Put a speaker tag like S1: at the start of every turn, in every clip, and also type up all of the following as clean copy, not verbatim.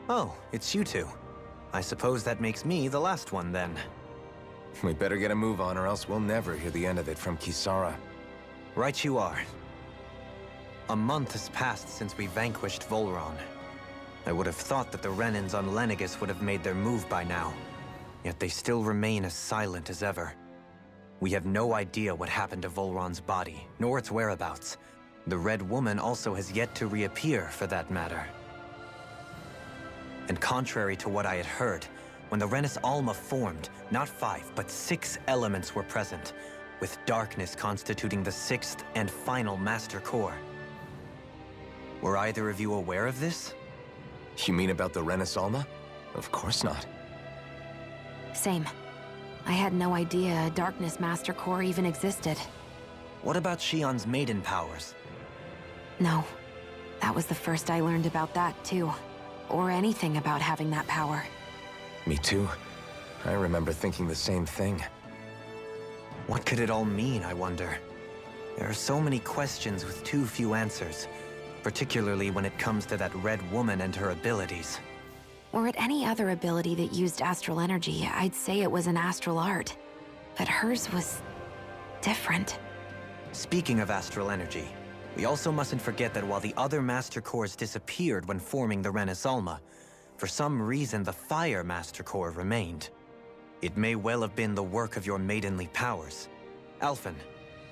S1: Oh, it's you two. I suppose that makes me the last one then.
S2: We better get a move on or else we'll never hear the end of it from Kisara.
S1: Right you are. A month has passed since we vanquished Vholran. I would have thought that the Rennes on Lenegis would have made their move by now. Yet they still remain as silent as ever. We have no idea what happened to Vholran's body, nor its whereabouts. The Red Woman also has yet to reappear, for that matter. And contrary to what I had heard, when the Rennes Alma formed, not 5, but 6 elements were present, with darkness constituting the 6th and final Master Core. Were either of you aware of this?
S2: You mean about the Rennes Alma? Of course not.
S3: Same. I had no idea a Darkness Master Core even existed.
S1: What about Shion's maiden powers?
S3: No. That was the first I learned about that, too. Or anything about having that power.
S2: Me too. I remember thinking the same thing.
S1: What could it all mean, I wonder? There are so many questions with too few answers, particularly when it comes to that Red Woman and her abilities.
S3: Were it any other ability that used astral energy, I'd say it was an astral art. But hers was different.
S1: Speaking of astral energy, we also mustn't forget that while the other Master Cores disappeared when forming the Rennes Alma, for some reason the Fire Master Core remained. It may well have been the work of your maidenly powers. Alphen,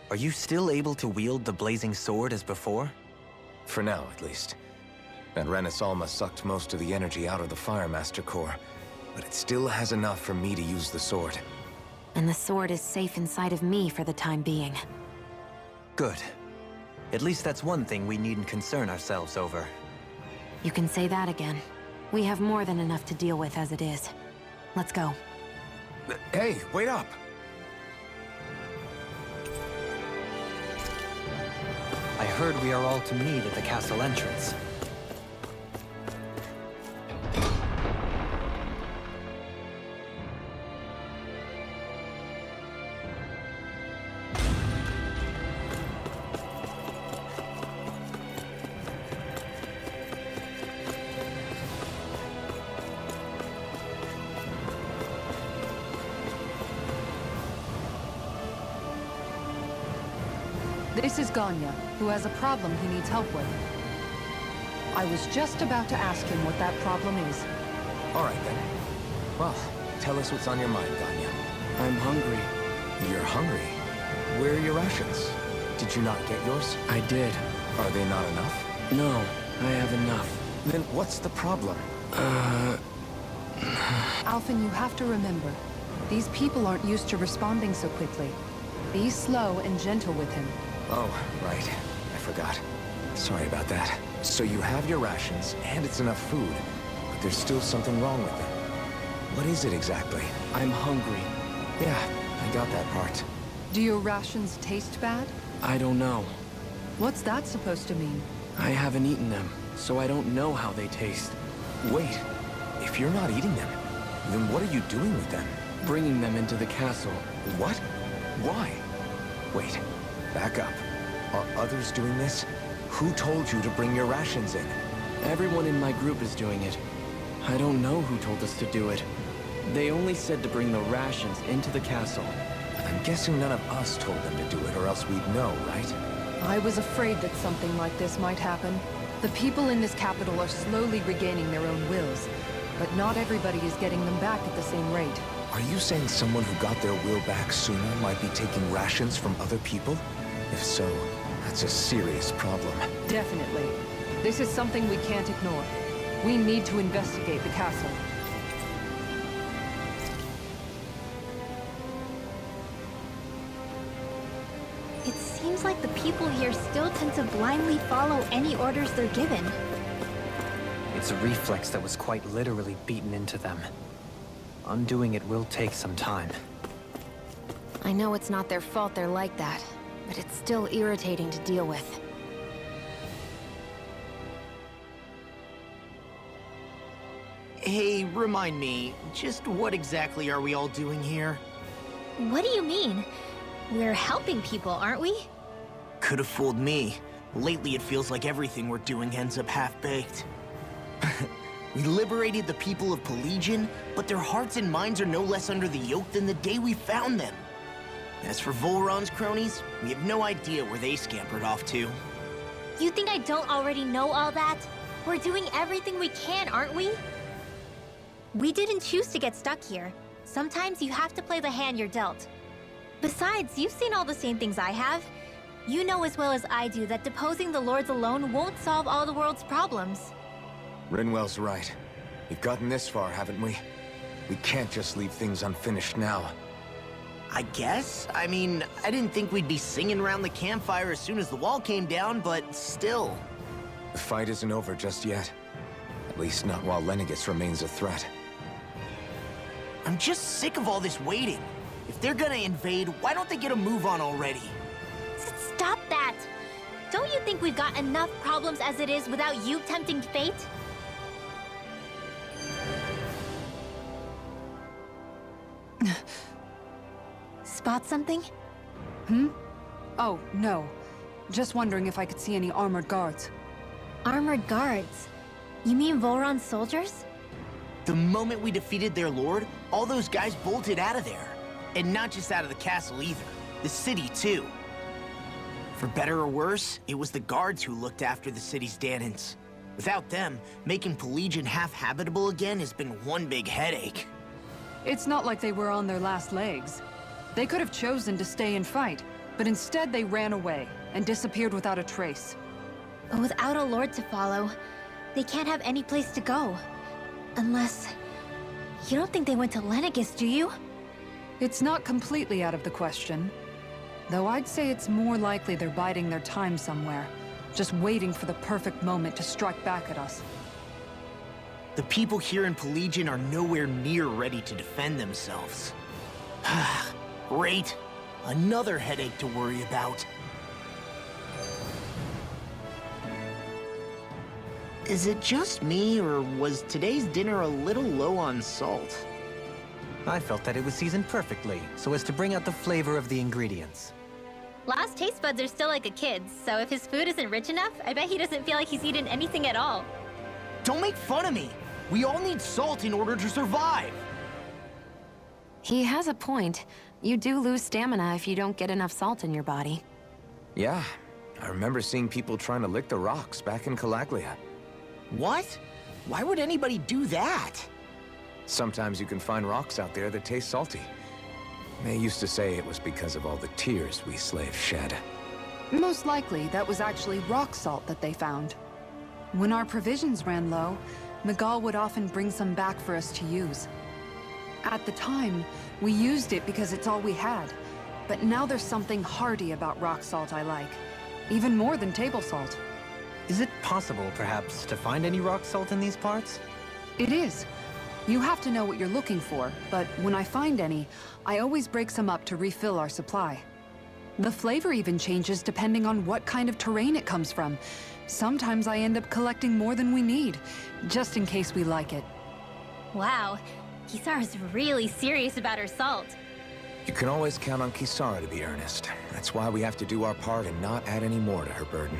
S1: are you still able to wield the blazing sword as before?
S2: For now, at least. That Rennes Alma sucked most of the energy out of the Fire Master Core, but it still has enough for me to use the sword.
S3: And the sword is safe inside of me for the time being.
S1: Good. At least that's one thing we needn't concern ourselves over.
S3: You can say that again. We have more than enough to deal with as it is. Let's go.
S2: Hey, wait up!
S1: I heard we are all to meet at the castle entrance.
S4: This is Ganya, who has a problem he needs help with. I was just about to ask him what that problem is.
S2: All right, then. Well, tell us what's on your mind, Ganya.
S5: I'm hungry.
S2: You're hungry? Where are your rations? Did you not get yours?
S5: I did.
S2: Are they not enough?
S5: No, I have enough.
S2: Then what's the problem?
S4: Alphen, you have to remember, these people aren't used to responding so quickly. Be slow and gentle with him.
S2: Oh, right. I forgot. Sorry about that. So you have your rations, and it's enough food, but there's still something wrong with them. What is it exactly?
S5: I'm hungry.
S2: Yeah, I got that part.
S4: Do your rations taste bad?
S5: I don't know.
S4: What's that supposed to mean?
S5: I haven't eaten them, so I don't know how they taste.
S2: Wait, if you're not eating them, then what are you doing with them?
S5: Bringing them into the castle.
S2: What? Why? Wait, back up. Are others doing this? Who told you to bring your rations in?
S5: Everyone in my group is doing it. I don't know who told us to do it. They only said to bring the rations into the castle.
S2: I'm guessing none of us told them to do it, or else we'd know, right?
S4: I was afraid that something like this might happen. The people in this capital are slowly regaining their own wills, but not everybody is getting them back at the same rate.
S2: Are you saying someone who got their will back sooner might be taking rations from other people? If so, that's a serious problem.
S4: Definitely. This is something we can't ignore. We need to investigate the castle.
S6: It seems like the people here still tend to blindly follow any orders they're given.
S1: It's a reflex that was quite literally beaten into them. Undoing it will take some time.
S3: I know it's not their fault they're like that, but it's still irritating to deal with.
S7: Hey, remind me, just what exactly are we all doing here?
S6: What do you mean? We're helping people, aren't we?
S7: Could have fooled me. Lately it feels like everything we're doing ends up half-baked. We liberated the people of Pelegion, but their hearts and minds are no less under the yoke than the day we found them. As for Vholran's cronies, we have no idea where they scampered off to.
S6: You think I don't already know all that? We're doing everything we can, aren't we? We didn't choose to get stuck here. Sometimes you have to play the hand you're dealt. Besides, you've seen all the same things I have. You know as well as I do that deposing the lords alone won't solve all the world's problems.
S2: Rinwell's right. We've gotten this far, haven't we? We can't just leave things unfinished now.
S7: I guess? I mean, I didn't think we'd be singing around the campfire as soon as the wall came down, but still.
S2: The fight isn't over just yet. At least not while Lenegis remains a threat.
S7: I'm just sick of all this waiting. If they're gonna invade, why don't they get a move on already?
S6: Stop that! Don't you think we've got enough problems as it is without you tempting fate? Spot something?
S4: Oh, no. Just wondering if I could see any armored guards.
S6: Armored guards? You mean Vholran's soldiers?
S7: The moment we defeated their lord, all those guys bolted out of there. And not just out of the castle either. The city, too. For better or worse, it was the guards who looked after the city's Danans. Without them, making Pelegion half-habitable again has been one big headache.
S4: It's not like they were on their last legs. They could have chosen to stay and fight, but instead they ran away and disappeared without a trace.
S6: But without a lord to follow, they can't have any place to go. Unless... You don't think they went to Lenegis, do you?
S4: It's not completely out of the question. Though I'd say it's more likely they're biding their time somewhere, just waiting for the perfect moment to strike back at us.
S7: The people here in Pelegion are nowhere near ready to defend themselves. Great. Another headache to worry about. Is it just me, or was today's dinner a little low on salt?
S1: I felt that it was seasoned perfectly, so as to bring out the flavor of the ingredients.
S6: Last taste buds are still like a kid's, so if his food isn't rich enough, I bet he doesn't feel like he's eaten anything at all.
S7: Don't make fun of me! We all need salt in order to survive!
S3: He has a point. You do lose stamina if you don't get enough salt in your body.
S2: Yeah, I remember seeing people trying to lick the rocks back in Calaglia.
S7: What? Why would anybody do that?
S2: Sometimes you can find rocks out there that taste salty. They used to say it was because of all the tears we slaves shed.
S4: Most likely, that was actually rock salt that they found. When our provisions ran low, Miguel would often bring some back for us to use. At the time, we used it because it's all we had. But now there's something hearty about rock salt I like. Even more than table salt.
S1: Is it possible, perhaps, to find any rock salt in these parts?
S4: It is. You have to know what you're looking for, but when I find any, I always break some up to refill our supply. The flavor even changes depending on what kind of terrain it comes from. Sometimes I end up collecting more than we need, just in case we like it.
S6: Wow, Kisara's really serious about her salt.
S2: You can always count on Kisara to be earnest. That's why we have to do our part and not add any more to her burden.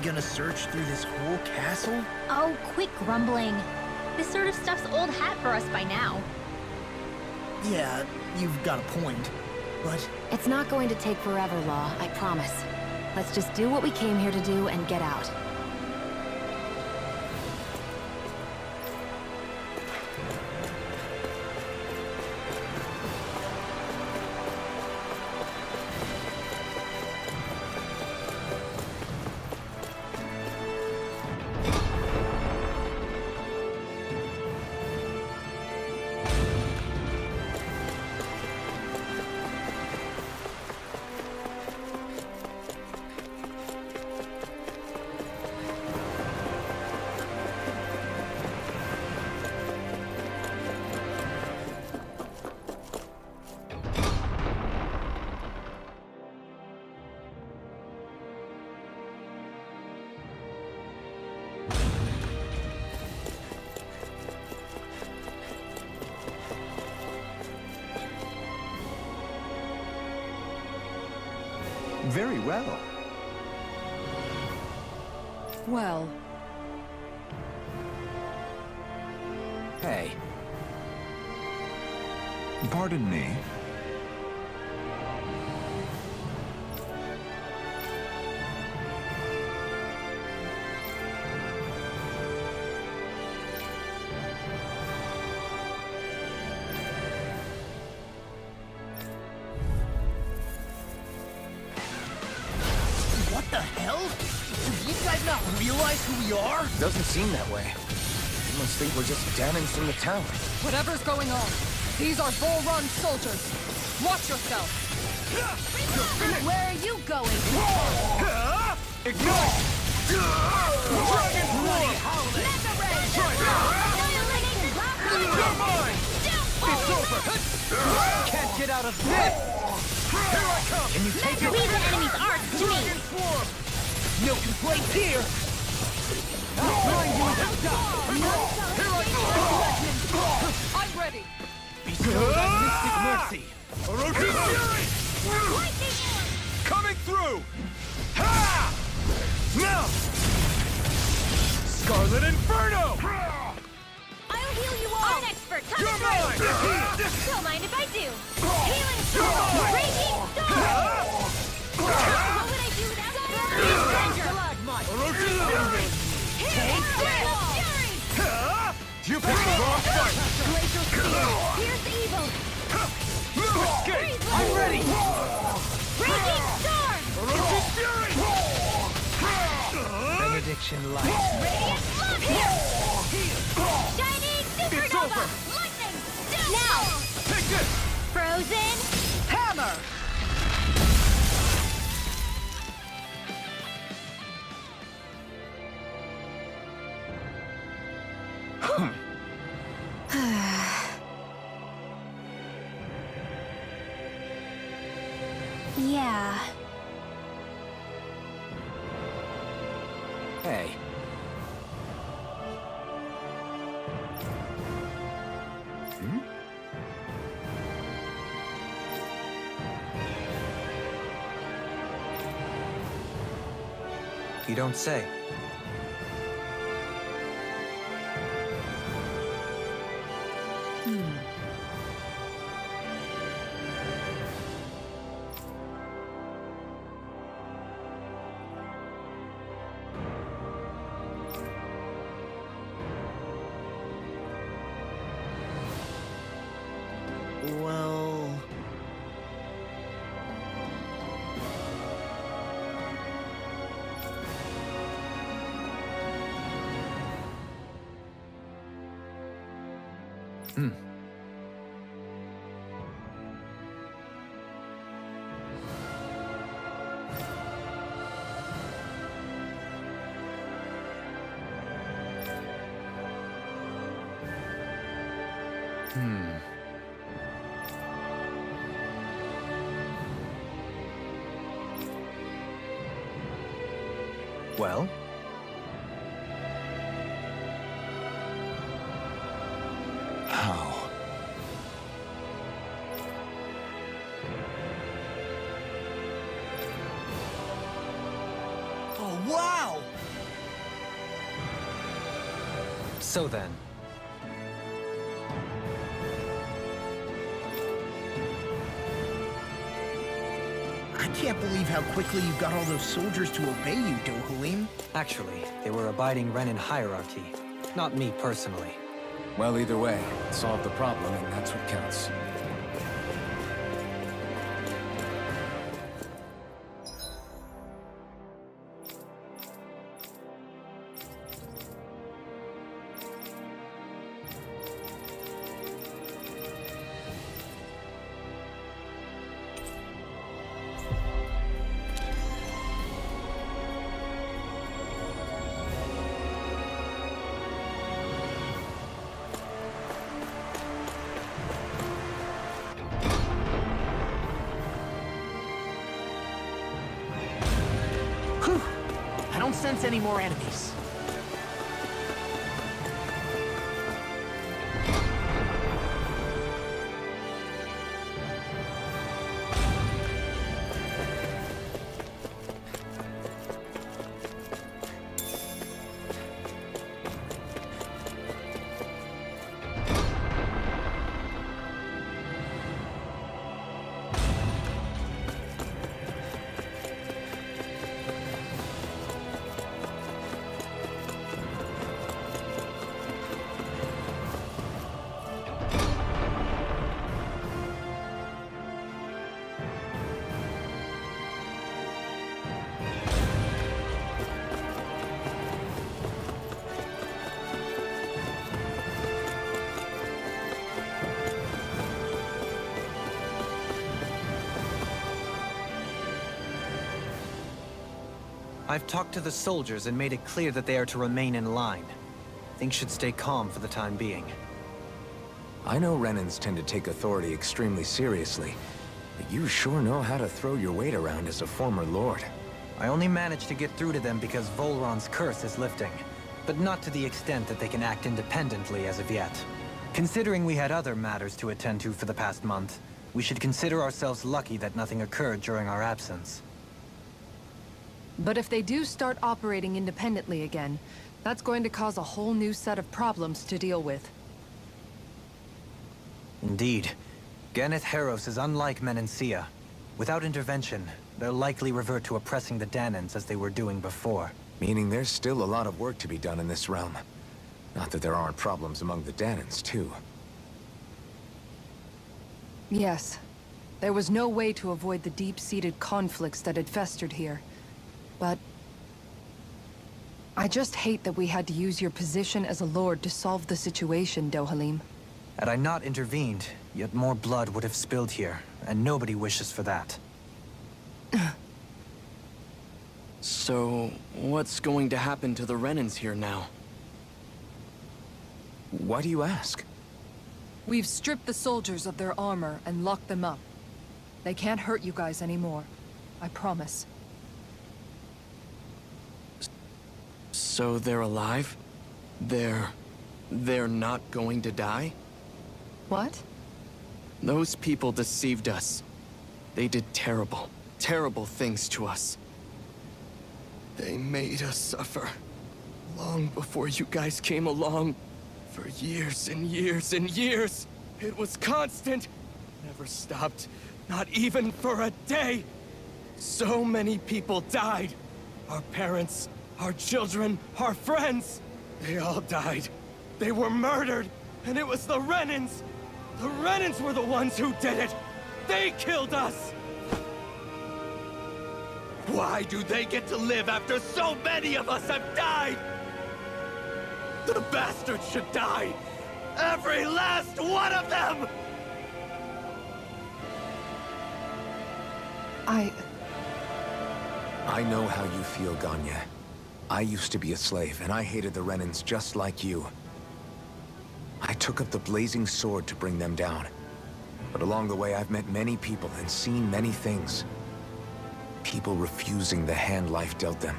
S7: Gonna search through this whole castle?
S6: Oh, quit grumbling. This sort of stuff's old hat for us by now.
S7: Yeah, you've got a point, but...
S3: It's not going to take forever, Law, I promise. Let's just do what we came here to do and get out.
S8: Very well.
S4: Well,
S2: Hey,
S8: Pardon me.
S7: What the hell? Do these guys not realize who we are?
S2: doesn't seem that way. You must think we're just damage from the tower.
S4: whatever's going on, these are Vholran soldiers. Watch yourself. Where are you going?
S8: Ignite! Dragon Form! You're mine! It's over!
S1: Can't get out of this!
S8: Here I come!
S1: Can you take it?
S6: Leave the enemy's arc to me.
S8: Dragon Form!
S7: No complaints here.
S4: I'm ready.
S8: Bestow thy mystic mercy! Orochi Fury! Coming through! Ha! Now! Scarlet Inferno!
S6: I'll heal you all. I'm an expert. Come
S8: You're
S6: through.
S8: mine!
S6: Don't mind if I do. Healing
S8: You're mine!
S6: Raging storm. What would I do without you? Stranger.
S8: Orochi Fury!
S6: Take fury.
S8: You picked the wrong fight!
S6: Glacial spear. Here's the evil.
S8: No escape!
S6: I'm ready. Raging storm.
S8: Orochi Fury!
S1: Benediction light.
S6: Radiant love here. Shining
S8: It's
S6: supernova.
S8: over.
S6: Lightning. Now.
S8: Take this!
S6: Frozen.
S4: Hammer.
S6: Yeah.
S2: Hey,
S1: You don't say.
S7: Well...
S1: Well?
S2: how?
S7: Oh, wow!
S1: So then.
S7: I can't believe how quickly you got all those soldiers to obey you, Dohalim.
S1: Actually, they were abiding Renin hierarchy. Not me personally.
S2: Well, either way, solve the problem, and that's what counts.
S7: I don't sense any more enemies.
S1: I've talked to the soldiers and made it clear that they are to remain in line. Things should stay calm for the time being.
S2: I know Renans tend to take authority extremely seriously, but you sure know how to throw your weight around as a former lord.
S1: I only managed to get through to them because Vholran's curse is lifting, but not to the extent that they can act independently as of yet. Considering we had other matters to attend to for the past month, we should consider ourselves lucky that nothing occurred during our absence.
S4: But if they do start operating independently again, that's going to cause a whole new set of problems to deal with.
S1: Indeed. Ganath Haros is unlike Menancia. Without intervention, they'll likely revert to oppressing the Danans as they were doing before.
S2: Meaning there's still a lot of work to be done in this realm. Not that there aren't problems among the Danans, too.
S4: Yes. There was no way to avoid the deep-seated conflicts that had festered here. But I just hate that we had to use your position as a lord to solve the situation, Dohalim.
S1: Had I not intervened, yet more blood would have spilled here, and nobody wishes for that.
S5: So, what's going to happen to the Renans here now?
S2: Why do you ask?
S4: We've stripped the soldiers of their armor and locked them up. They can't hurt you guys anymore. I promise.
S5: So they're alive? They're not going to die?
S4: What?
S5: Those people deceived us. They did terrible, terrible things to us. They made us suffer. Long before you guys came along. For years and years and years. It was constant. Never stopped. Not even for a day. So many people died. Our parents, our children, our friends. They all died. They were murdered. And it was the Renans. The Renans were the ones who did it! They killed us! Why do they get to live after so many of us have died? The bastards should die! Every last one of them!
S2: I know how you feel, Ganya. I used to be a slave, and I hated the Renans just like you. I took up the blazing sword to bring them down. But along the way, I've met many people and seen many things. People refusing the hand life dealt them.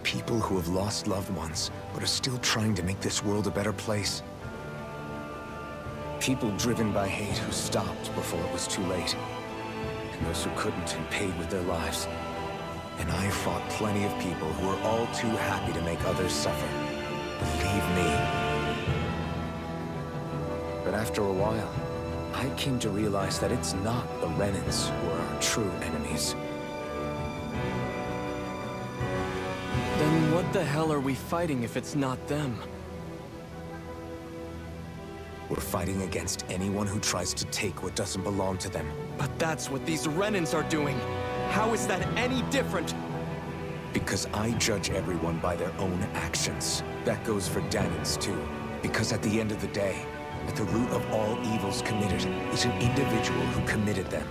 S2: People who have lost loved ones, but are still trying to make this world a better place. People driven by hate who stopped before it was too late. And those who couldn't and paid with their lives. And I fought plenty of people who were all too happy to make others suffer. Believe me. But after a while, I came to realize that it's not the Renans who are our true enemies.
S5: Then what the hell are we fighting if it's not them?
S2: We're fighting against anyone who tries to take what doesn't belong to them.
S5: But that's what these Renans are doing! How is that any different?
S2: Because I judge everyone by their own actions. That goes for Danans too. Because at the end of the day, at the root of all evils committed is an individual who committed them.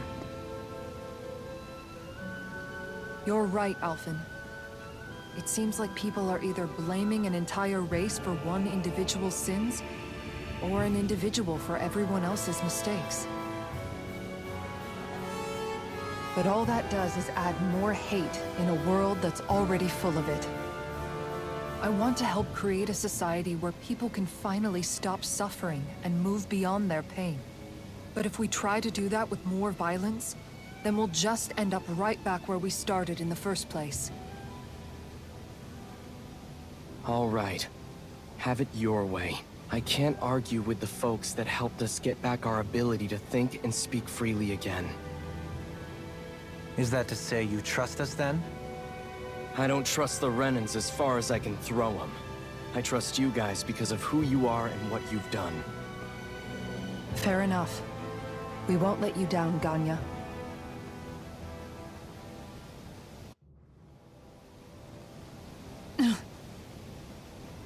S4: You're right, Alphen. It seems like people are either blaming an entire race for one individual's sins, or an individual for everyone else's mistakes. But all that does is add more hate in a world that's already full of it. I want to help create a society where people can finally stop suffering and move beyond their pain. But if we try to do that with more violence, then we'll just end up right back where we started in the first place.
S5: All right. Have it your way. I can't argue with the folks that helped us get back our ability to think and speak freely again.
S1: Is that to say you trust us then?
S5: I don't trust the Renans as far as I can throw them. I trust you guys because of who you are and what you've done.
S4: Fair enough. We won't let you down, Ganya.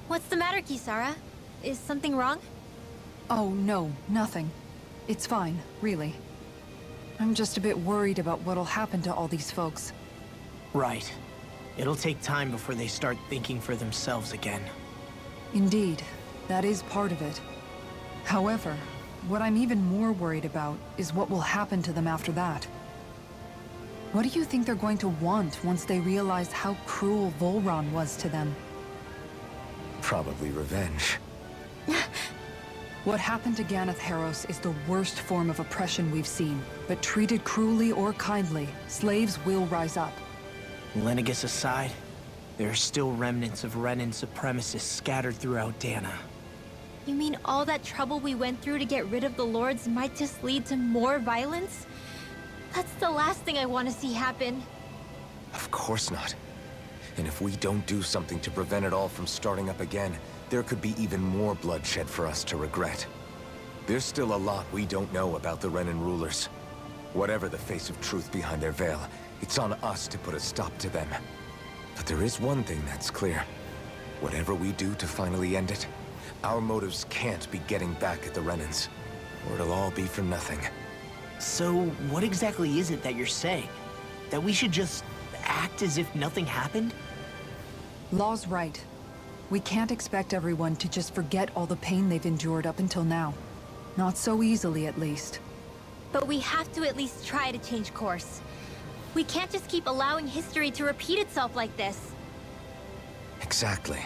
S6: What's the matter, Kisara? Is something wrong?
S4: Oh, no, nothing. It's fine, really. I'm just a bit worried about what'll happen to all these folks.
S7: Right. It'll take time before they start thinking for themselves again.
S4: Indeed, that is part of it. However, what I'm even more worried about is what will happen to them after that. What do you think they're going to want once they realize how cruel Vholran was to them?
S2: Probably revenge.
S4: What happened to Ganath Haros is the worst form of oppression we've seen, but treated cruelly or kindly, slaves will rise up.
S7: Lenegis aside, there are still remnants of Renan supremacists scattered throughout Dana.
S6: You mean all that trouble we went through to get rid of the Lords might just lead to more violence? That's the last thing I want to see happen.
S2: Of course not. And if we don't do something to prevent it all from starting up again, there could be even more bloodshed for us to regret. There's still a lot we don't know about the Renan rulers. Whatever the face of truth behind their veil, it's on us to put a stop to them. But there is one thing that's clear. Whatever we do to finally end it, our motives can't be getting back at the Renans, or it'll all be for nothing.
S7: So, what exactly is it that you're saying? That we should just act as if nothing happened?
S4: Law's right. We can't expect everyone to just forget all the pain they've endured up until now. Not so easily, at least.
S6: But we have to at least try to change course. We can't just keep allowing history to repeat itself like this.
S2: Exactly.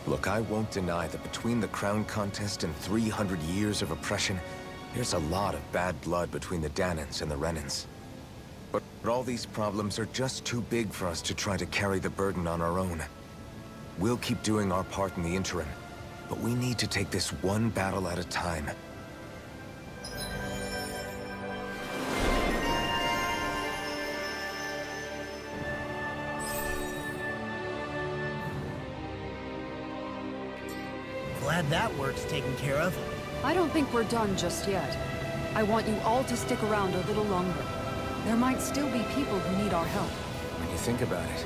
S2: Look, I won't deny that between the crown contest and 300 years of oppression, there's a lot of bad blood between the Danans and the Renans. But all these problems are just too big for us to try to carry the burden on our own. We'll keep doing our part in the interim, but we need to take this one battle at a time.
S7: Glad that work's taken care of.
S4: I don't think we're done just yet. I want you all to stick around a little longer. There might still be people who need our help.
S2: When you think about it,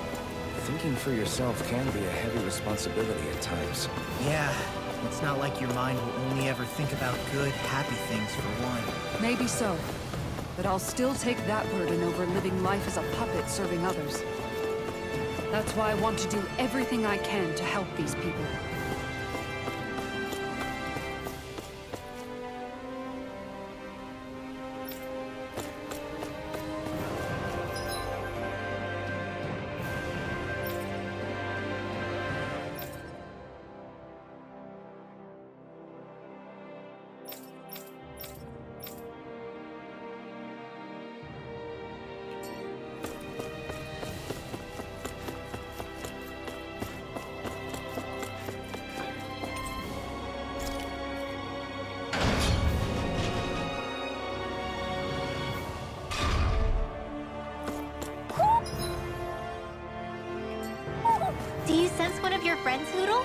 S2: thinking for yourself can be a heavy responsibility at times.
S7: Yeah, it's not like your mind will only ever think about good, happy things for one.
S4: Maybe so. But I'll still take that burden over living life as a puppet serving others. That's why I want to do everything I can to help these people.
S6: Do you sense one of your friends, Hoodle?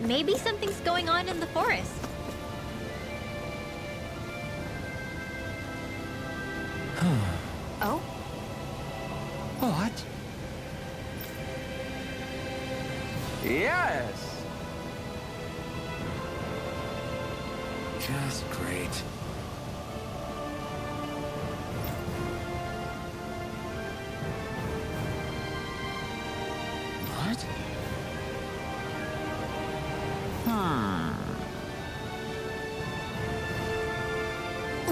S6: Maybe something's going on in the forest. Oh?
S2: What?
S8: Yes!
S2: Just great. What?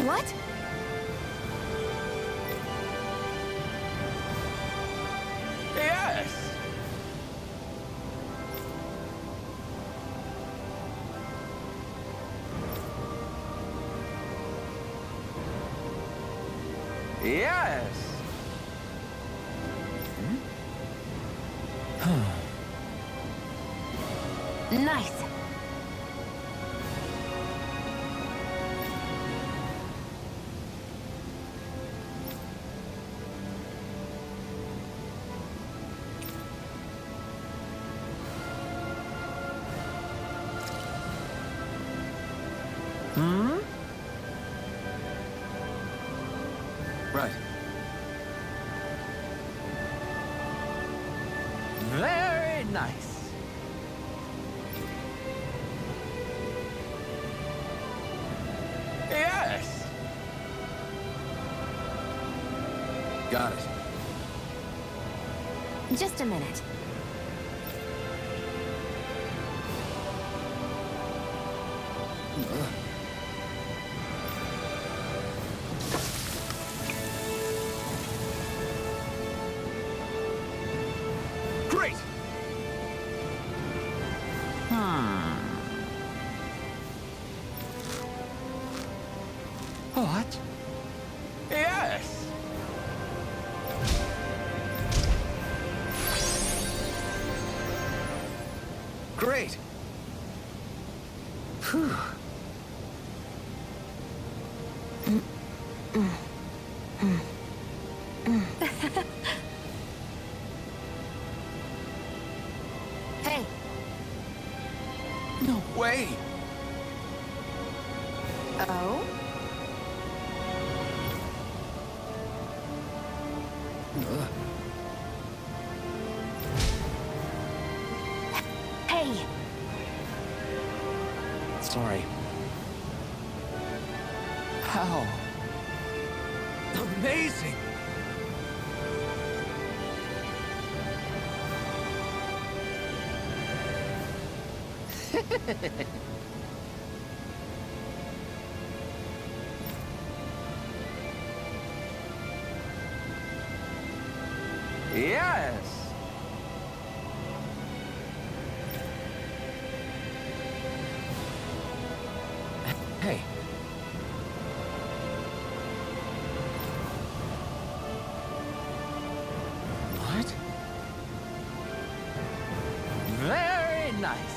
S3: What?
S8: Yes! Yes!
S3: Nice.
S2: Right.
S1: Very nice. Yes.
S2: Got it.
S3: Just a minute.
S2: Great!
S1: What? Yes.
S2: Great! Phew.
S3: Hey,
S2: No way!
S3: oh? Hey,
S2: Sorry.
S1: How?
S2: Amazing!
S1: Yes.
S2: Hey. What?
S1: Very nice.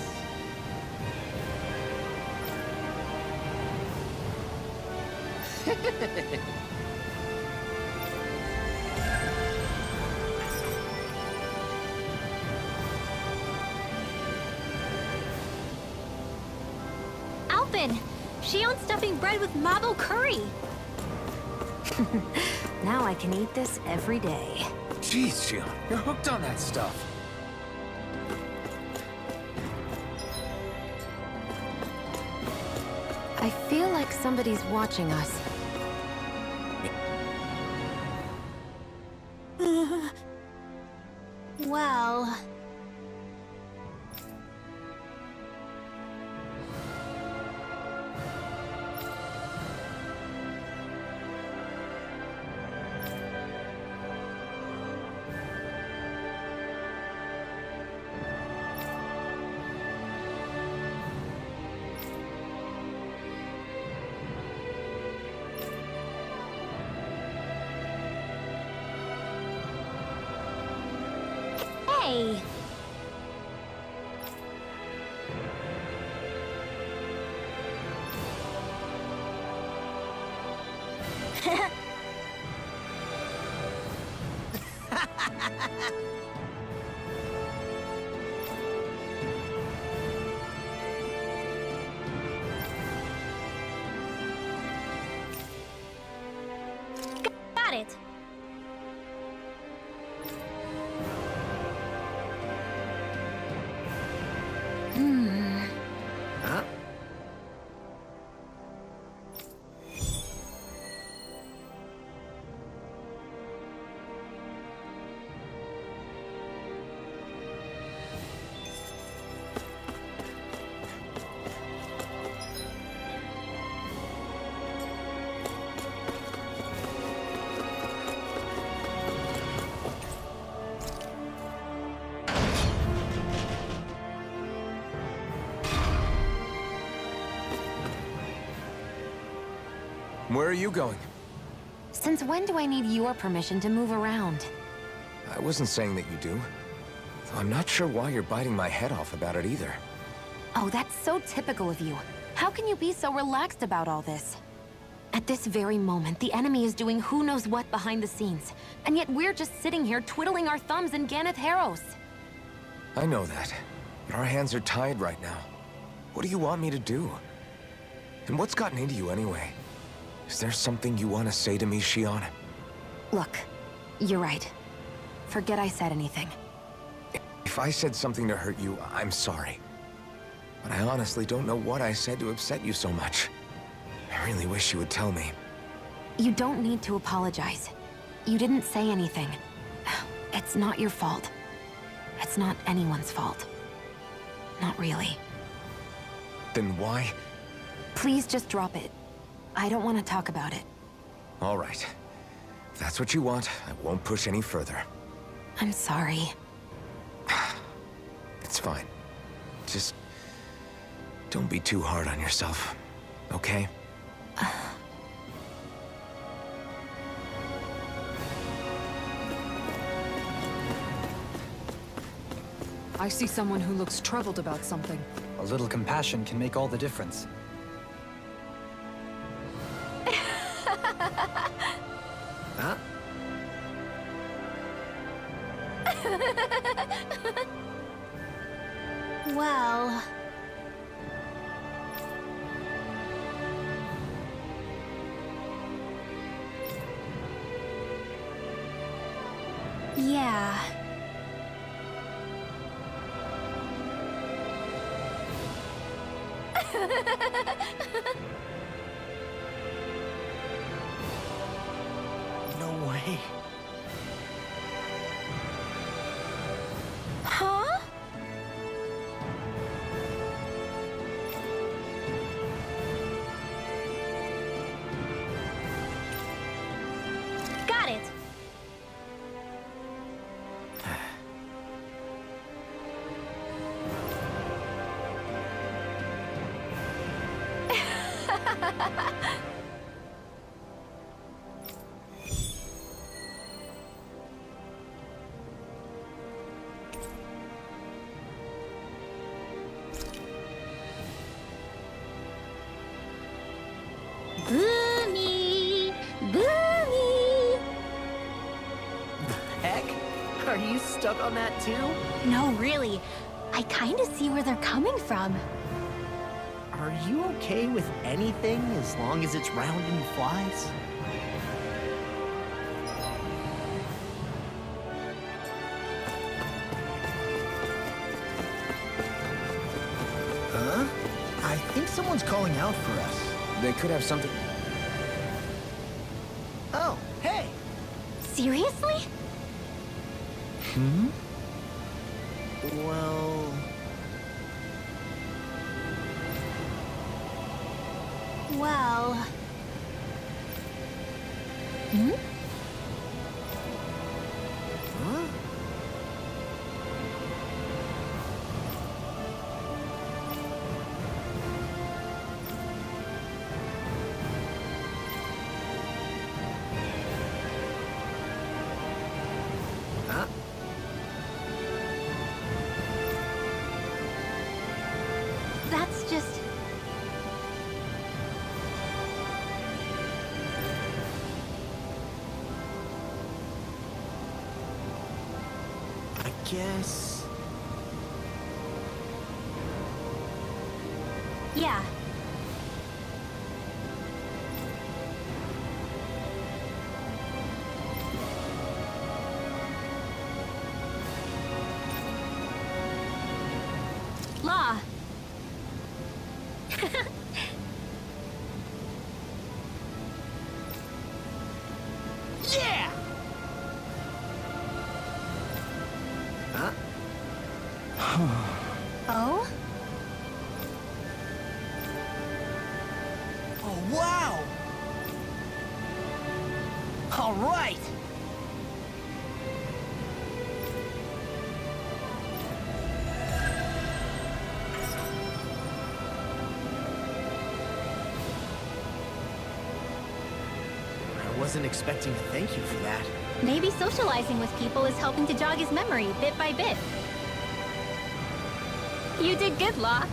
S6: Alphen! Shion's stuffing bread with mabo curry!
S3: now I can eat this every day.
S2: Jeez, Shion, you're hooked on that stuff.
S3: I feel like somebody's watching us.
S6: Well... Hey! Got it!
S2: Huh? Where are you going?
S3: Since when do I need your permission to move around?
S2: I wasn't saying that you do. Though I'm not sure why you're biting my head off about it either.
S3: Oh, that's so typical of you. How can you be so relaxed about all this? At this very moment, the enemy is doing who knows what behind the scenes. And yet we're just sitting here twiddling our thumbs in Ganath Haros.
S2: I know that. But our hands are tied right now. What do you want me to do? And what's gotten into you anyway? Is there something you want to say to me, Shion?
S3: Look, you're right. Forget I said anything.
S2: If If I said something to hurt you, I'm sorry. But I honestly don't know what I said to upset you so much. I really wish you would tell me.
S3: You don't need to apologize. You didn't say anything. It's not your fault. It's not anyone's fault. Not really.
S2: Then why?
S3: Please just drop it. I don't want to talk about it.
S2: All right. If that's what you want, I won't push any further.
S3: I'm sorry.
S2: It's fine. Just don't be too hard on yourself, okay?
S4: I see someone who looks troubled about something.
S9: A little compassion can make all the difference.
S7: Huh?
S6: Well... Yeah.
S7: No way.
S6: Huh? Got it. Boomy! Boomy!
S7: Heck? Are you stuck on that too?
S6: No, really. I kinda see where they're coming from.
S7: Are you okay with anything as long as it's round and flies? Huh? I think someone's calling out for us.
S2: They could have something...
S7: Oh, hey!
S6: Seriously?
S2: Hmm?
S7: Well...
S6: Well... Hmm?
S7: Huh? Huh?
S6: That's just...
S7: I guess...
S6: Yeah. Law.
S7: Yeah! Huh?
S6: Oh?
S7: Oh, wow! All right! I wasn't expecting to thank you for that.
S6: Maybe socializing with people is helping to jog his memory bit by bit. You did good, Law.